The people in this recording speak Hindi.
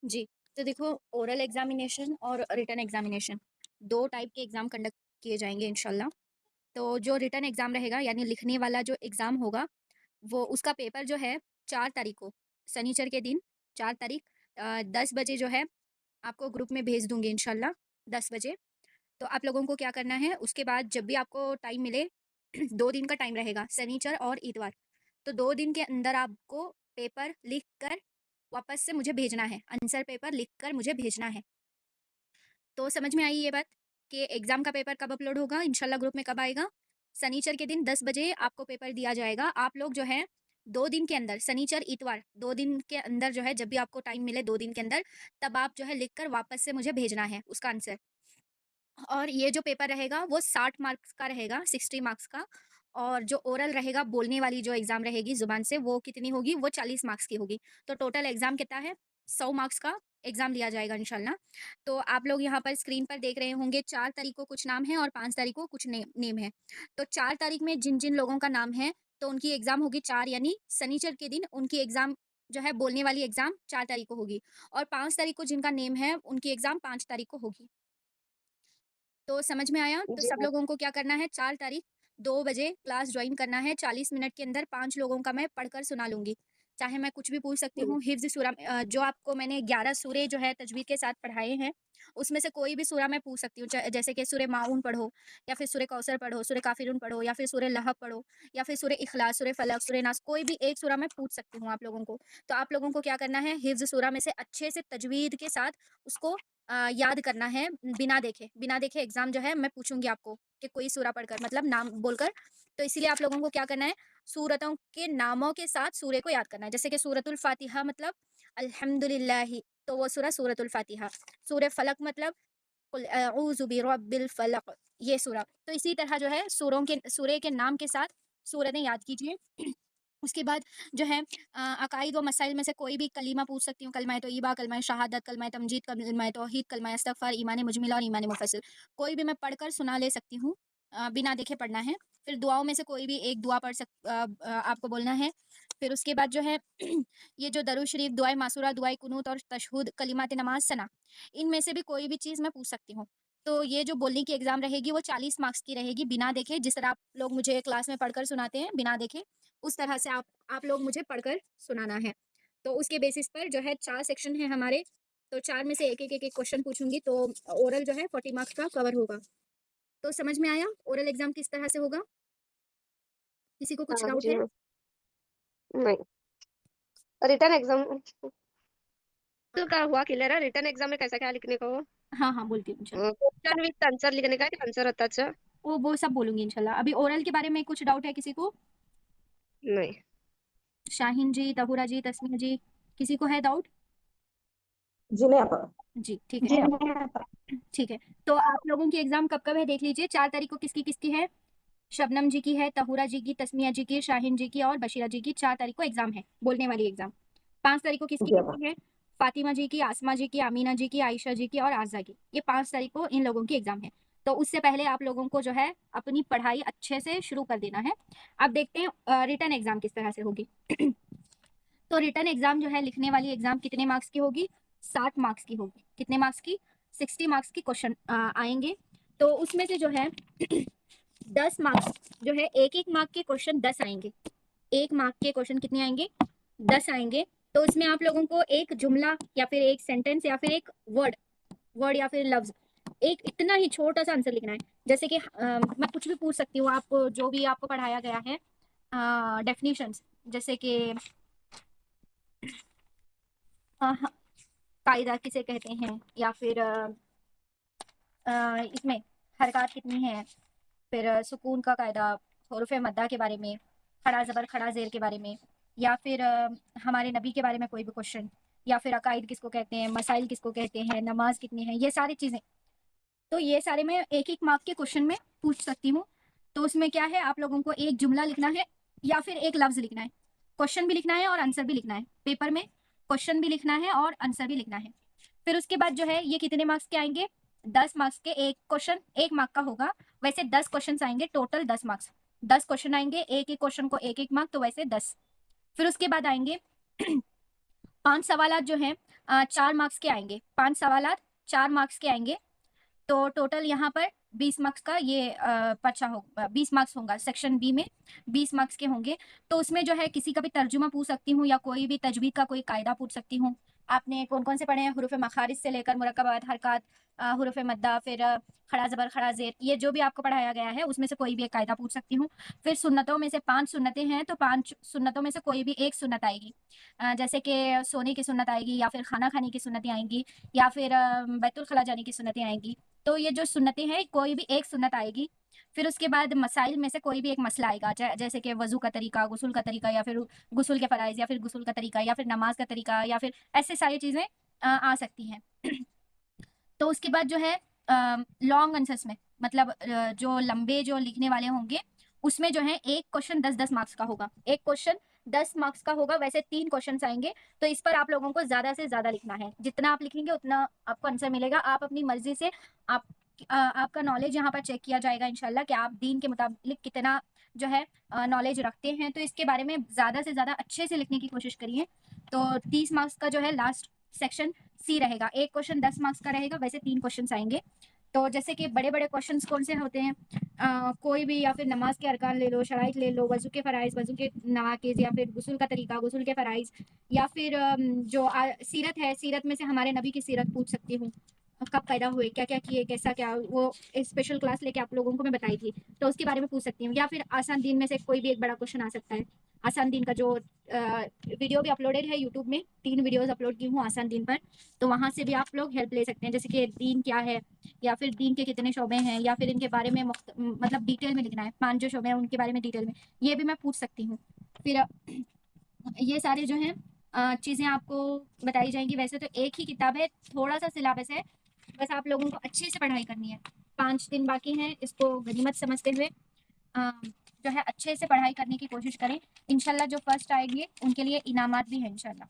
जी, तो देखो, ओरल एग्ज़ामिनेशन और रिटन एग्ज़ामिनेशन 2 टाइप के एग्ज़ाम कंडक्ट किए जाएँगे इंशाल्लाह। तो जो रिटन एग्ज़ाम रहेगा यानी लिखने वाला जो एग्ज़ाम होगा, वो उसका पेपर जो है 4 तारीख को, शनिचर के दिन 4 तारीख 10 बजे जो है आपको ग्रुप में भेज दूँगी इंशाल्लाह, 10 बजे। तो आप लोगों को क्या करना है, उसके बाद जब भी आपको टाइम मिले 2 दिन का टाइम रहेगा, शनिचर और इतवार। तो 2 दिन के अंदर आपको पेपर लिख कर वापस से मुझे भेजना है, आंसर पेपर लिख कर मुझे भेजना है। तो समझ में आई ये बात कि एग्ज़ाम का पेपर कब अपलोड होगा, इंशाल्लाह ग्रुप में कब आएगा? शनिचर के दिन 10 बजे आपको पेपर दिया जाएगा। आप लोग जो है 2 दिन के अंदर, शनिचर, इतवार 2 दिन के अंदर जो है, जब भी आपको टाइम मिले 2 दिन के अंदर, तब आप जो है लिख कर वापस से मुझे भेजना है उसका आंसर। और ये जो पेपर रहेगा वो 60 मार्क्स का रहेगा, 60 मार्क्स का। और जो ओरल रहेगा, बोलने वाली जो एग्ज़ाम रहेगी ज़ुबान से, वो कितनी होगी? वो 40 मार्क्स की होगी। तो टोटल एग्ज़ाम कितना है? 100 मार्क्स का एग्ज़ाम लिया जाएगा इंशाल्लाह। तो आप लोग यहाँ पर स्क्रीन पर देख रहे होंगे, 4 तारीख को कुछ नाम है और 5 तारीख को कुछ नेम है। तो 4 तारीख में जिन-जिन लोगों का नाम है, तो उनकी एग्ज़ाम होगी 4, यानी शनिचर के दिन उनकी एग्ज़ाम जो है, बोलने वाली एग्ज़ाम 4 तारीख को होगी। और 5 तारीख को जिनका नेम है, उनकी एग्ज़ाम 5 तारीख को होगी। तो समझ में आया? तो जी सब लोगों को क्या करना है, 4 तारीख 2 बजे क्लास जॉइन करना है। 40 मिनट के अंदर 5 लोगों का मैं पढ़कर सुना लूँगी। चाहे मैं कुछ भी पूछ सकती मैम। हूँ, हिफ्ज़ सूरा जो आपको मैंने 11 सूरे जो है तजवीद के साथ पढ़ाए हैं, उसमें से कोई भी सूरा मैं पूछ सकती हूँ। जैसे कि सूरे माऊन पढ़ो, या फिर सूरे कौसर पढ़ो, सूरे काफ़िरून पढ़ो, या फिर सूरे लहब पढ़ो, या फिर सूरे इखलास, सूरे फलक, सूरे नास, कोई भी एक सूरा मैं पूछ सकती हूँ आप लोगों को। तो आप लोगों को क्या करना है, हिफ्ज़ सूरा में से अच्छे से तजवीद के साथ उसको याद करना है, बिना देखे एग्ज़ाम जो है मैं पूछूँगी आपको कि कोई सूरा पढ़कर, मतलब नाम बोलकर। तो इसीलिए आप लोगों को क्या करना है, सूरतों के नामों के साथ सूरे को याद करना है। जैसे कि सूरतुल फ़ातिहा मतलब अल्हम्दुलिल्लाहि, तो वो सूरा सूरतुल फ़ातिहा। सूरे फ़लक मतलब कुल अऊज़ु बिरब्बिल फ़लक, ये सूरा। तो इसी तरह जो है सूरे के नाम के साथ सूरतें याद कीजिए। उसके बाद जो है अकाईद व मसाइल में से कोई भी कलीमा पूछ सकती हूँ, कलमाए तोयबा, कलमाए शहादत, कलमाए तमजीद, कलमाए तौहीद, कलमाए इस्तग़फ़ार, ईमान मुजमिला और ईमान मुफ़स्सिल। कोई भी मैं पढ़कर सुना ले सकती हूँ, बिना देखे पढ़ना है। फिर दुआओं में से कोई भी एक दुआ आपको बोलना है। फिर उसके बाद जो है ये जो दरूद शरीफ, दुआए मासूरा, दुआए कुनूत और तशहुद, कलिमात नमाज़, सना, इनमें से भी कोई भी चीज़ मैं पूछ सकती हूँ। तो ये जो बोलने की एग्ज़ाम रहेगी वो 40 मार्क्स की रहेगी, बिना देखे। जिस तरह आप लोग मुझे क्लास में पढ़कर सुनाते हैं बिना देखे, उस तरह से आप लोग मुझे पढ़कर सुनाना है। तो उसके बेसिस पर जो है 4 सेक्शन हैं हमारे, तो 4 में से एक-एक क्वेश्चन पूछूँगी, तो ओरल जो है 40 मार्क्स का कवर होगा। तो समझ में आया ओरल एग्ज़ाम किस तरह से होगा? किसी को कुछ हाँ डाउट जी है? मैम। नहीं, रिटर्न एग्जाम का हुआ क्लियर है। रिटर्न एग्जाम में कैसा क्या लिखने का हो? हाँ, हाँ, बोलती हूँ इंशाल्लाह। क्वेश्चन विथ आंसर लिखने का है कि आंसर होता अच्छा? वो सब बोलूँगी इंशाल्लाह। अभी ओरल के बारे में कुछ डाउट है किसी को? नहीं। शाहीन जी, तहूरा जी, तस्मीया जी, किसी को है डाउट? जी नहीं आता। जी, ठीक है। जी नहीं आता। ठीक है। तो आप लोगों की एग्ज़ाम कब-कब है देख लीजिए। 4 तारीख को किसकी-किसकी है? शबनम जी की है, तहूरा जी की, तस्मिया जी की, शाहीन जी की और बशीरा जी की। 4 तारीख को एग्ज़ाम है, बोलने वाली एग्ज़ाम। 5 तारीख को जी आता। किसकी-किसकी है? फातिमा जी की, आसमा जी की, अमीना जी की, आयशा जी की और आज़ा की। ये 5 तारीख को इन लोगों की एग्ज़ाम है। तो उससे पहले आप लोगों को जो है अपनी पढ़ाई अच्छे से शुरू कर देना है। अब देखते हैं रिटन एग्ज़ाम किस तरह से होगी। तो रिटन एग्ज़ाम जो है, लिखने वाली एग्ज़ाम कितने मार्क्स की होगी? 60 मार्क्स की होगी। कितने मार्क्स की? 60 मार्क्स की क्वेश्चन आएँगे। तो उसमें से जो है 10 मार्क्स जो है, एक-एक मार्क के क्वेश्चन 10 आएँगे। 1 मार्क के क्वेश्चन कितने आएँगे? 10 आएँगे। तो इसमें आप लोगों को एक जुमला या फिर एक सेंटेंस या फिर एक वर्ड वर्ड या फिर लफ्ज़, एक इतना ही छोटा-सा आंसर लिखना है। जैसे कि मैं कुछ भी पूछ सकती हूँ, आप जो भी आपको पढ़ाया गया है, डेफिनिशंस, जैसे कि हाँ, कायदा किसे कहते हैं, या फिर इसमें हरकत कितनी है, फिर सुकून का कायदा, हुरूफ मद्दा के बारे में, खड़ा ज़बर खड़ा ज़ेर के बारे में, या फिर हमारे नबी के बारे में कोई भी क्वेश्चन, या फिर अकायद किसको कहते हैं, मसाइल किसको कहते हैं, नमाज कितनी है, ये सारी चीज़ें। तो ये सारे मैं एक-एक मार्क के क्वेश्चन में पूछ सकती हूँ। तो उसमें क्या है, आप लोगों को एक जुमला लिखना है या फिर एक लफ्ज़ लिखना है। क्वेश्चन भी लिखना है और आंसर भी लिखना है। पेपर में क्वेश्चन भी लिखना है और आंसर भी लिखना है। फिर उसके बाद जो है, ये कितने मार्क्स के आएँगे? 10 मार्क्स के। एक क्वेश्चन 1 मार्क का होगा, वैसे 10 क्वेश्चन्स आएँगे, टोटल 10 मार्क्स। 10 क्वेश्चन आएँगे, एक-एक क्वेश्चन को 1-1 मार्क, तो वैसे 10। फिर उसके बाद आएँगे 5 सवालात जो हैं 4 मार्क्स के आएँगे, 5 सवालात 4 मार्क्स के आएँगे, तो टोटल यहाँ पर 20 मार्क्स का ये पर्चा हो 20 मार्क्स होगा, सेक्शन बी में 20 मार्क्स के होंगे। तो उसमें जो है किसी का भी तर्जुमा पूछ सकती हूँ या कोई भी तजवीद का कोई कायदा पूछ सकती हूँ। आपने कौन-कौन से पढ़े हैं? हुरूफ़ मखारिज से लेकर मुरक्कबात, हरकत, हुरूफ़ मद्दा, फिर खड़ा ज़बर, खड़ा ज़ेर, ये जो भी आपको पढ़ाया गया है उसमें से कोई भी एक कायदा पूछ सकती हूँ। फिर सुन्नतों में से 5 सुन्नतें हैं, तो 5 सुन्नतों में से कोई भी एक सुन्नत आएगी। जैसे कि सोने की सुन्नत आएगी या फिर खाना खाने की सुन्नतें आएँगी या फिर बैतुल खला जाने की सुन्नतें आएँगी। तो ये जो सुन्नतें हैं, कोई भी एक सुन्नत आएगी। फिर उसके बाद मसाइल में से कोई भी एक मसला आएगा, जैसे कि वज़ू का तरीका, गुस्ल का तरीका या फिर गुस्ल के फ़राइज़ या फिर गुस्ल का तरीका या फिर नमाज़ का तरीका या फिर ऐसे सारी चीज़ें आ सकती हैं। तो उसके बाद जो है लॉन्ग आंसर्स में मतलब जो लंबे जो लिखने वाले होंगे, उसमें जो है एक क्वेश्चन 10-10 मार्क्स का होगा। एक क्वेश्चन 10 मार्क्स का होगा, वैसे 3 क्वेश्चन्स आएँगे, तो इस पर आप लोगों को ज़्यादा से ज़्यादा लिखना है। जितना आप लिखेंगे उतना आपको आंसर मिलेगा। आप अपनी मर्ज़ी से आप आपका नॉलेज यहाँ पर चेक किया जाएगा इंशाल्लाह कि आप दीन के मुताबिक कितना जो है नॉलेज रखते हैं। तो इसके बारे में ज़्यादा से ज़्यादा अच्छे से लिखने की कोशिश करिए। तो 30 मार्क्स का जो है लास्ट सेक्शन सी रहेगा। एक क्वेश्चन 10 मार्क्स का रहेगा, वैसे 3 क्वेश्चन्स आएँगे। तो जैसे कि बड़े-बड़े क्वेश्चन्स कौन से होते हैं कोई भी या फिर नमाज़ के अरकान ले लो, शराइत ले लो, वज़ू के फ़राइज़, वज़ू के नवाक़िज़ या फिर गुस्ल का तरीका, गुस्ल के फ़राइज़ या फिर जो सीरत है, सीरत में से हमारे नबी की सीरत पूछ सकती हूँ। कब पैदा हुए, क्या-क्या किए, कैसा क्या वो एक स्पेशल क्लास लेके आप लोगों को मैं बताई थी, तो उसके बारे में पूछ सकती हूँ। या फिर आसान दीन में से कोई भी एक बड़ा क्वेश्चन आ सकता है। आसान दीन का जो वीडियो भी अपलोडेड है यूट्यूब में, 3 वीडियोज़ अपलोड की हूँ आसान दीन पर, तो वहाँ से भी आप लोग हेल्प ले सकते हैं। जैसे कि दीन क्या है या फिर दीन के कितने शोबे हैं या फिर इनके बारे में मतलब डिटेल में लिखना है। 5 जो शोबे हैं उनके बारे में डिटेल में, ये भी मैं पूछ सकती हूँ। फिर ये सारे जो हैं चीज़ें आपको बताई जाएँगी। वैसे तो एक ही किताब है, थोड़ा-सा सिलेबस है, बस आप लोगों को अच्छे से पढ़ाई करनी है। 5 दिन बाकी हैं, इसको गनीमत समझते हुए जो है अच्छे से पढ़ाई करने की कोशिश करें। इंशाल्लाह जो फर्स्ट आएँगे उनके लिए इनामात भी हैं इंशाल्लाह।